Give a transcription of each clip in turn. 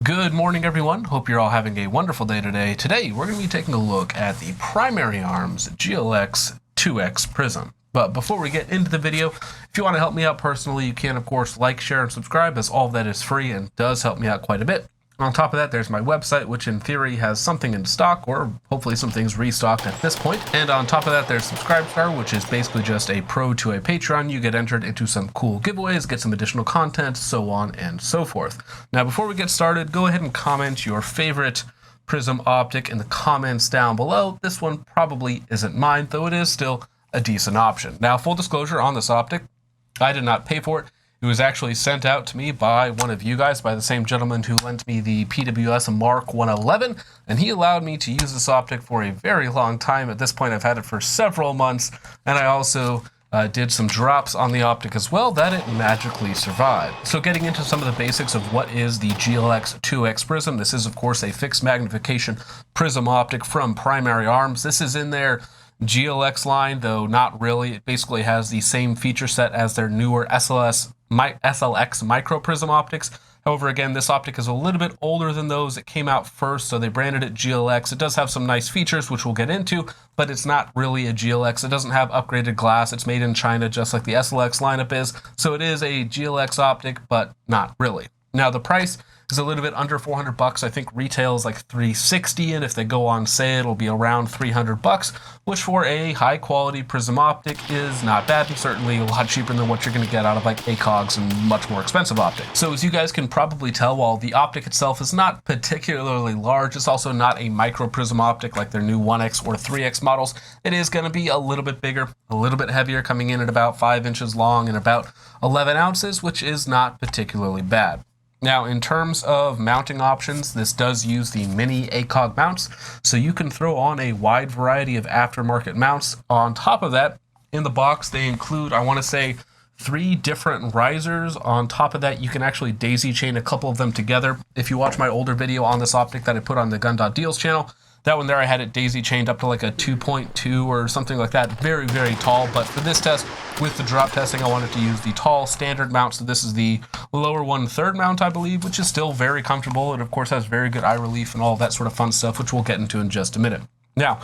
Good morning, everyone. Hope you're all having a wonderful day today. Today, we're going to be taking a look at the Primary Arms GLx 2X Prism. But before we get into the video, if you want to help me out personally, you can, of course, like, share, and subscribe, as all of that is free and does help me out quite a bit. On top of that, there's my website, which in theory has something in stock, or hopefully some things restocked at this point. And on top of that, there's Subscribestar, which is basically just a pro to a Patreon. You get entered into some cool giveaways, get some additional content, so on and so forth. Now, before we get started, go ahead and comment your favorite Prism optic in the comments down below. This one probably isn't mine, though it is still a decent option. Now, full disclosure on this optic, I did not pay for it. It was actually sent out to me by one of you guys, by the same gentleman who lent me the PWS Mark 111, and he allowed me to use this optic for a very long time. At this point, I've had it for several months, and I also did some drops on the optic as well that it magically survived. So getting into some of the basics of what is the GLx 2X Prism, this is, of course, a fixed magnification prism optic from Primary Arms. This is in their GLX line, though not really. It basically has the same feature set as their newer SLX micro prism optics. However, again, this optic is a little bit older than those. It came out first, so they branded it GLX. It does have some nice features, which we'll get into, but it's not really a GLX. It doesn't have upgraded glass. It's made in China, just like the SLX lineup is. So it is a GLX optic, but not really. Now, the price is a little bit under $400. I think retail is like $360, and if they go on sale, it'll be around $300, which for a high quality prism optic is not bad, and certainly a lot cheaper than what you're going to get out of like ACOGs and much more expensive optics. So as you guys can probably tell, while the optic itself is not particularly large, it's also not a micro prism optic like their new 1X or 3X models. It is going to be a little bit bigger, a little bit heavier, coming in at about 5 inches long and about 11 ounces, which is not particularly bad. Now, in terms of mounting options, this does use the mini ACOG mounts, so you can throw on a wide variety of aftermarket mounts. On top of that, in the box, they include, I want to say, 3 different risers. On top of that, you can actually daisy chain a couple of them together. If you watch my older video on this optic that I put on the Gun.Deals channel, that one there I had it daisy chained up to like a 2.2 or something like that. Very, very tall. But for this test, with the drop testing, I wanted to use the tall standard mount. So this is the lower 1/3 mount, I believe, which is still very comfortable. And of course has very good eye relief and all that sort of fun stuff, which we'll get into in just a minute. Now,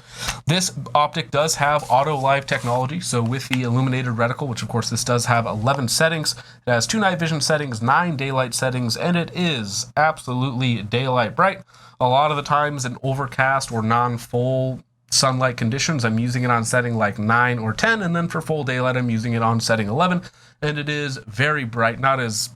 this optic does have auto live technology. So with the illuminated reticle, which of course this does have 11 settings, it has 2 night vision settings, 9 daylight settings, and it is absolutely daylight bright. A lot of the times in overcast or non-full sunlight conditions, I'm using it on setting like 9 or 10, and then for full daylight, I'm using it on setting 11, and it is very bright, not as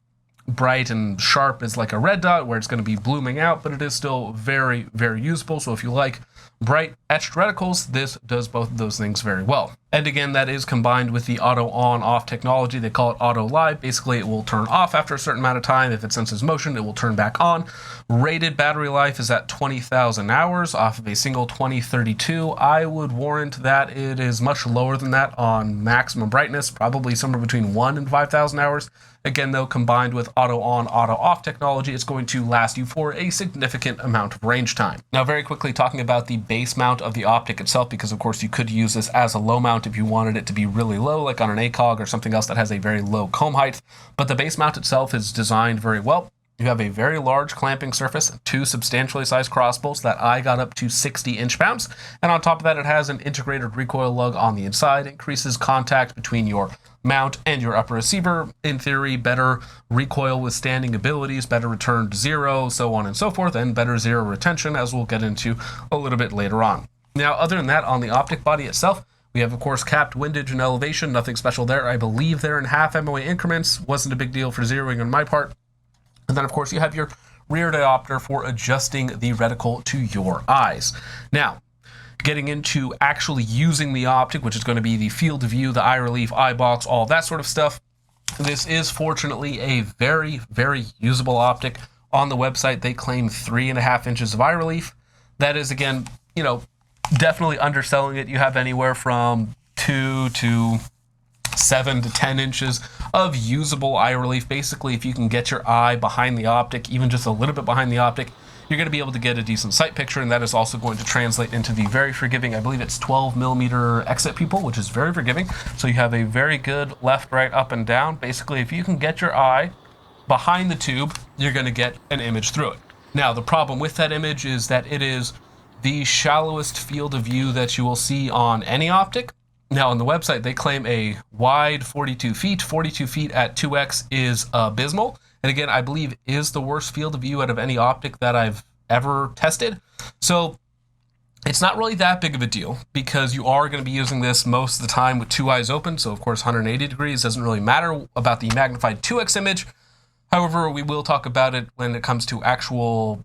bright and sharp as like a red dot where it's going to be blooming out, but it is still very, very useful. So if you like bright etched reticles, this does both of those things very well. And again, that is combined with the auto on off technology. They call it auto live. Basically, it will turn off after a certain amount of time. If it senses motion, it will turn back on. Rated battery life is at 20,000 hours off of a single 2032. I would warrant that it is much lower than that on maximum brightness, probably somewhere between 1 and 5,000 hours. Again, though, combined with auto on, auto off technology, it's going to last you for a significant amount of range time. Now, very quickly talking about the base mount of the optic itself, because of course you could use this as a low mount if you wanted it to be really low, like on an ACOG or something else that has a very low comb height. But the base mount itself is designed very well. You have a very large clamping surface, 2 substantially sized crossbows. That eye got up to 60 inch-pounds. And on top of that, it has an integrated recoil lug on the inside. It increases contact between your mount and your upper receiver. In theory, better recoil withstanding abilities, better return to zero, so on and so forth, and better zero retention, as we'll get into a little bit later on. Now, other than that, on the optic body itself, we have, of course, capped windage and elevation. Nothing special there. I believe they're in half MOA increments. Wasn't a big deal for zeroing on my part. And then, of course, you have your rear diopter for adjusting the reticle to your eyes. Now, getting into actually using the optic, which is going to be the field of view, the eye relief, eye box, all that sort of stuff. This is fortunately a very, very usable optic. On the website, they claim 3.5 inches of eye relief. That is, again, you know, definitely underselling it. You have anywhere from 2 to 7 to 10 inches of usable eye relief. Basically, if you can get your eye behind the optic, even just a little bit behind the optic, you're going to be able to get a decent sight picture, and that is also going to translate into the very forgiving, I believe it's 12 millimeter exit pupil, which is very forgiving. So you have a very good left, right, up, and down. Basically, if you can get your eye behind the tube, you're going to get an image through it. Now, the problem with that image is that it is the shallowest field of view that you will see on any optic. Now, on the website, they claim a wide 42 feet. 42 feet at 2x is abysmal. And again, I believe is the worst field of view out of any optic that I've ever tested. So it's not really that big of a deal because you are going to be using this most of the time with 2 eyes open. So, of course, 180 degrees doesn't really matter about the magnified 2x image. However, we will talk about it when it comes to actual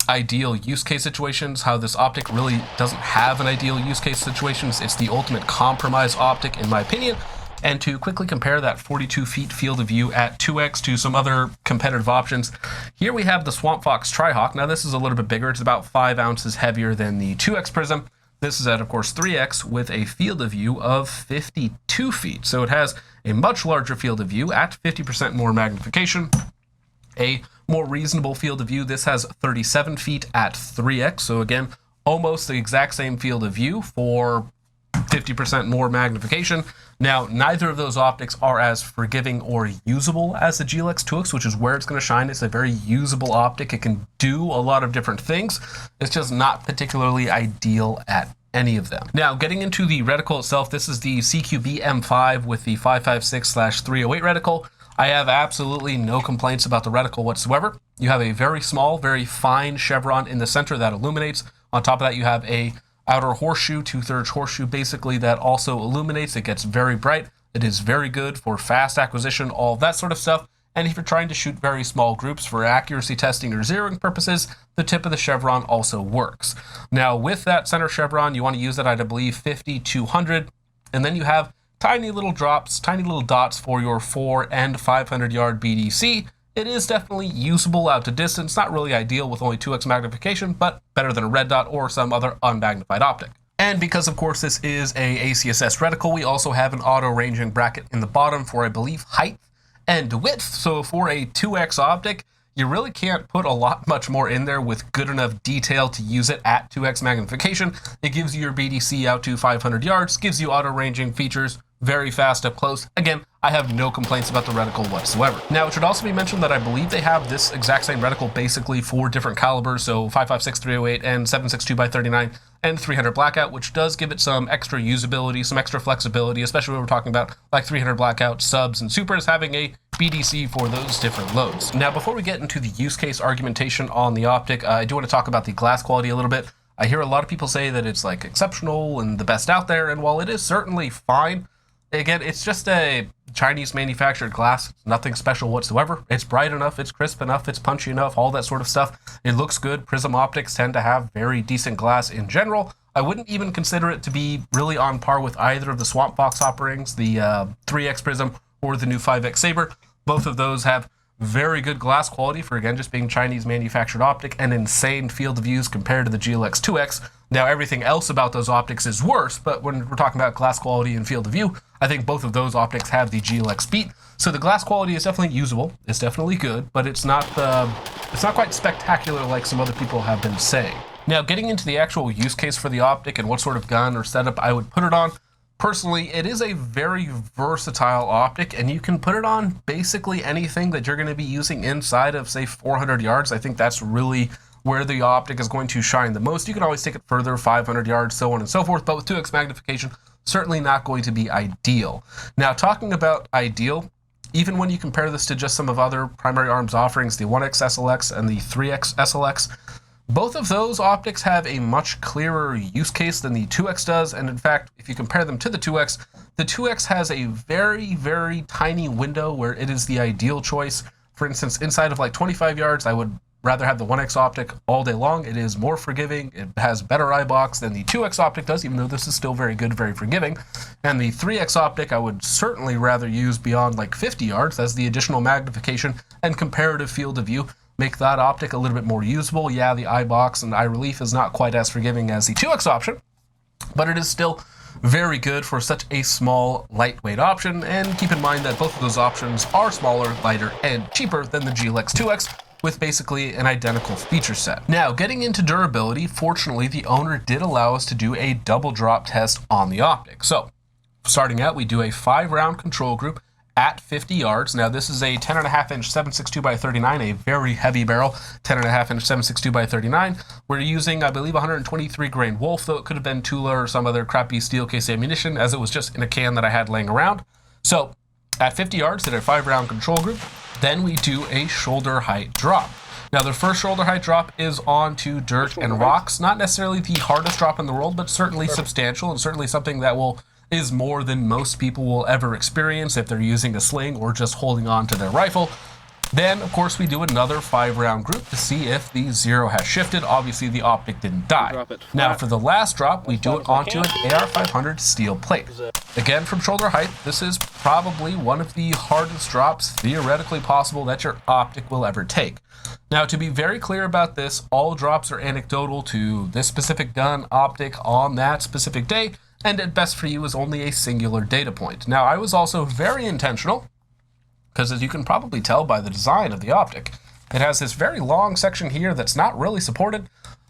ideal use case situations, how this optic really doesn't have an ideal use case situations. It's the ultimate compromise optic, in my opinion. And to quickly compare that 42 feet field of view at 2x to some other competitive options, here we have the Swamp Fox Tri-Hawk. Now, this is a little bit bigger. It's about 5 ounces heavier than the 2x Prism. This is at, of course, 3x with a field of view of 52 feet. So it has a much larger field of view at 50% more magnification. A more reasonable field of view, this has 37 feet at 3x. So again, almost the exact same field of view for 50% more magnification. Now, neither of those optics are as forgiving or usable as the GLx 2x, which is where it's going to shine. It's a very usable optic. It can do a lot of different things. It's just not particularly ideal at any of them. Now, getting into the reticle itself, this is the CQB M5 with the 556/308 reticle. I have absolutely no complaints about the reticle whatsoever. You have a very small, very fine chevron in the center that illuminates. On top of that, you have a outer horseshoe, 2/3 horseshoe, basically, that also illuminates. It gets very bright. It is very good for fast acquisition, all that sort of stuff. And if you're trying to shoot very small groups for accuracy testing or zeroing purposes, the tip of the chevron also works. Now, with that center chevron, you want to use that at, I believe, 50, 200, and then you have tiny little drops, tiny little dots for your 400 and 500 yard BDC. It is definitely usable out to distance, not really ideal with only 2x magnification, but better than a red dot or some other unmagnified optic. And because, of course, this is a ACSS reticle, we also have an auto ranging bracket in the bottom for, I believe, height and width. So for a 2x optic, you really can't put a lot much more in there with good enough detail to use it at 2x magnification. It gives you your BDC out to 500 yards, gives you auto ranging features, very fast up close. Again, I have no complaints about the reticle whatsoever. Now, it should also be mentioned that I believe they have this exact same reticle basically for different calibers, so 5.56/308 and 7.62/39 and 300 blackout, which does give it some extra usability, some extra flexibility, especially when we're talking about like 300 blackout subs and supers having a BDC for those different loads. Now, before we get into the use case argumentation on the optic, I do want to talk about the glass quality a little bit. I hear a lot of people say that it's like exceptional and the best out there, and while it is certainly fine, again, it's just a Chinese manufactured glass, nothing special whatsoever. It's bright enough, it's crisp enough, it's punchy enough, all that sort of stuff. It looks good. Prism optics tend to have very decent glass in general. I wouldn't even consider it to be really on par with either of the Swamp Fox offerings, the 3x Prism or the new 5x Saber. Both of those have very good glass quality for, again, just being Chinese manufactured optic, and insane field of views compared to the GLx 2x. Now, everything else about those optics is worse, but when we're talking about glass quality and field of view, I think both of those optics have the GLx beat. So the glass quality is definitely usable. It's definitely good, but it's not quite spectacular like some other people have been saying. Now, getting into the actual use case for the optic and what sort of gun or setup I would put it on, personally, it is a very versatile optic, and you can put it on basically anything that you're going to be using inside of, say, 400 yards. I think that's really where the optic is going to shine the most. You can always take it further, 500 yards, so on and so forth, but with 2x magnification, certainly not going to be ideal. Now, talking about ideal, even when you compare this to just some of other primary arms offerings, the 1x SLX and the 3x SLX, both of those optics have a much clearer use case than the 2x does. And in fact, if you compare them to the 2x has a very, very tiny window where it is the ideal choice. For instance, inside of like 25 yards, I would rather have the 1x optic all day long. It is more forgiving. It has better eye box than the 2x optic does, even though this is still very good, very forgiving. And the 3x optic I would certainly rather use beyond like 50 yards, as the additional magnification and comparative field of view make that optic a little bit more usable. Yeah, the eye box and eye relief is not quite as forgiving as the 2x option, but it is still very good for such a small, lightweight option. And keep in mind that both of those options are smaller, lighter, and cheaper than the GLx 2x, with basically an identical feature set. Now, getting into durability, fortunately, the owner did allow us to do a double drop test on the optic. So, starting out, we do a 5-round control group at 50 yards. Now, this is a 10.5-inch 7.62x39, a very heavy barrel, 10.5-inch 7.62x39. We're using, I believe, 123 grain Wolf, though it could have been Tula or some other crappy steel case ammunition, as it was just in a can that I had laying around. So, at 50 yards, did a 5-round control group. Then we do a shoulder height drop. Now, the first shoulder height drop is onto dirt and rocks. Not necessarily the hardest drop in the world, but certainly substantial, and certainly something that is more than most people will ever experience if they're using a sling or just holding on to their rifle. Then, of course, we do another 5-round group to see if the zero has shifted. Obviously, the optic didn't die. Now, for the last drop, we do it onto an AR-500 steel plate. Again, from shoulder height, this is probably one of the hardest drops theoretically possible that your optic will ever take. Now, to be very clear about this, all drops are anecdotal to this specific gun optic on that specific day, and at best for you is only a singular data point. Now, I was also very intentional, because as you can probably tell by the design of the optic, it has this very long section here that's not really supported.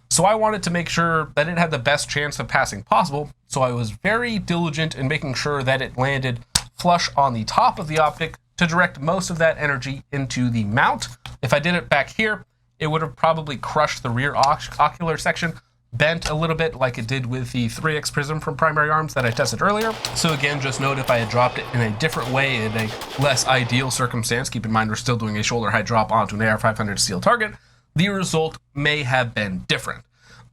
So I wanted to make sure that it had the best chance of passing possible. So I was very diligent in making sure that it landed flush on the top of the optic to direct most of that energy into the mount. If I did it back here, it would have probably crushed the rear ocular section, bent a little bit like it did with the 3x Prism from Primary Arms that I tested earlier. So again, just note if I had dropped it in a different way in a less ideal circumstance, keep in mind we're still doing a shoulder height drop onto an AR-500 steel target, the result may have been different.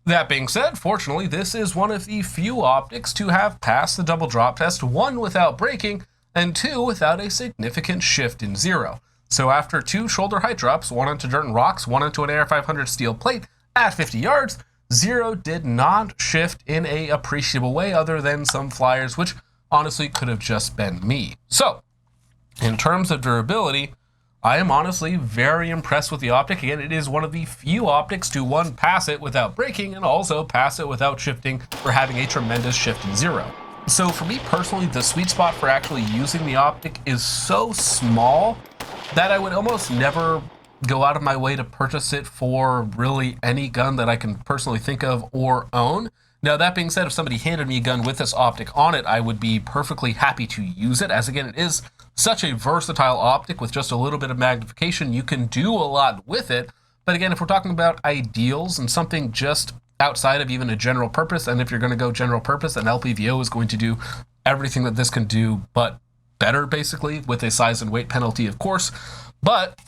That being said, fortunately, this is one of the few optics to have passed the double drop test, 1 without breaking, and 2 without a significant shift in zero. So after 2 shoulder height drops, 1 onto dirt and rocks, 1 onto an AR-500 steel plate at 50 yards, zero did not shift in a appreciable way other than some flyers, which honestly could have just been me. So, in terms of durability, I am honestly very impressed with the optic. Again, it is one of the few optics to, 1, pass it without breaking, and also pass it without shifting or having a tremendous shift in zero. So for me personally, the sweet spot for actually using the optic is so small that I would almost never go out of my way to purchase it for really any gun that I can personally think of or own. Now, that being said, if somebody handed me a gun with this optic on it, I would be perfectly happy to use it, as again, it is such a versatile optic with just a little bit of magnification. You can do a lot with it. But again, if we're talking about ideals and something just outside of even a general purpose, and if you're going to go general purpose, then LPVO is going to do everything that this can do, but better, basically, with a size and weight penalty, of course. But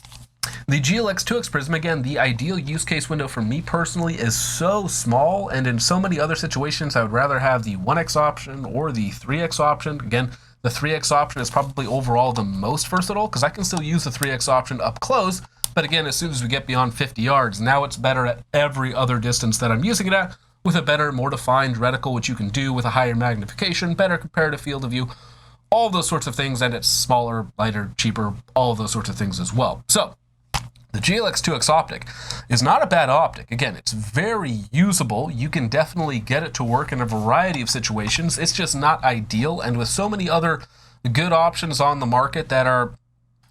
the GLx 2x Prism, again, the ideal use case window for me personally is so small, and in so many other situations, I would rather have the 1x option or the 3x option. Again, the 3x option is probably overall the most versatile, because I can still use the 3x option up close, but again, as soon as we get beyond 50 yards, now it's better at every other distance that I'm using it at, with a better, more defined reticle, which you can do with a higher magnification, better comparative field of view, all those sorts of things, and it's smaller, lighter, cheaper, all of those sorts of things as well. So, the GLx 2x optic is not a bad optic. Again, it's very usable. You can definitely get it to work in a variety of situations. It's just not ideal, and with so many other good options on the market that are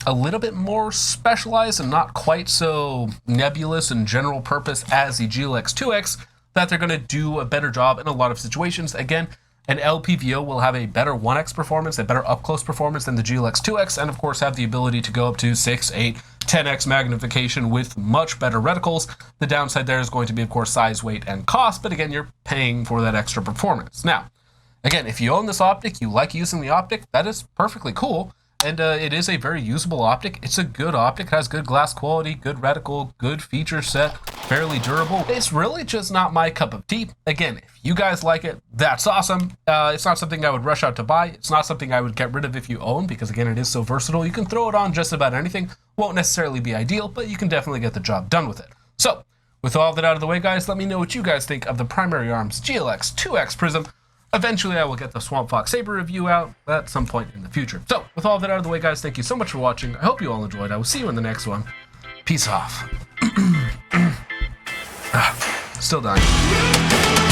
a little bit more specialized and not quite so nebulous and general purpose as the GLx 2x, that they're going to do a better job in a lot of situations. Again, An LPVO will have a better 1x performance, a better up-close performance than the GLx 2x, and of course have the ability to go up to 6, 8, 10x magnification with much better reticles. The downside there is going to be, of course, size, weight, and cost, but again, you're paying for that extra performance. Now, again, if you own this optic, you like using the optic, that is perfectly cool. And it is a very usable optic. It's a good optic, has good glass quality, good reticle, good feature set, fairly durable. It's really just not my cup of tea. Again, if you guys like it, that's awesome. It's not something I would rush out to buy. It's not something I would get rid of if you own, because again, it is so versatile. You can throw it on just about anything. Won't necessarily be ideal, but you can definitely get the job done with it. So, with all that out of the way, guys, let me know what you guys think of the Primary Arms GLx 2X Prism. Eventually, I will get the Swamp Fox Saber review out at some point in the future. So, with all that out of the way, guys, thank you so much for watching. I hope you all enjoyed. I will see you in the next one. Peace off. Still dying.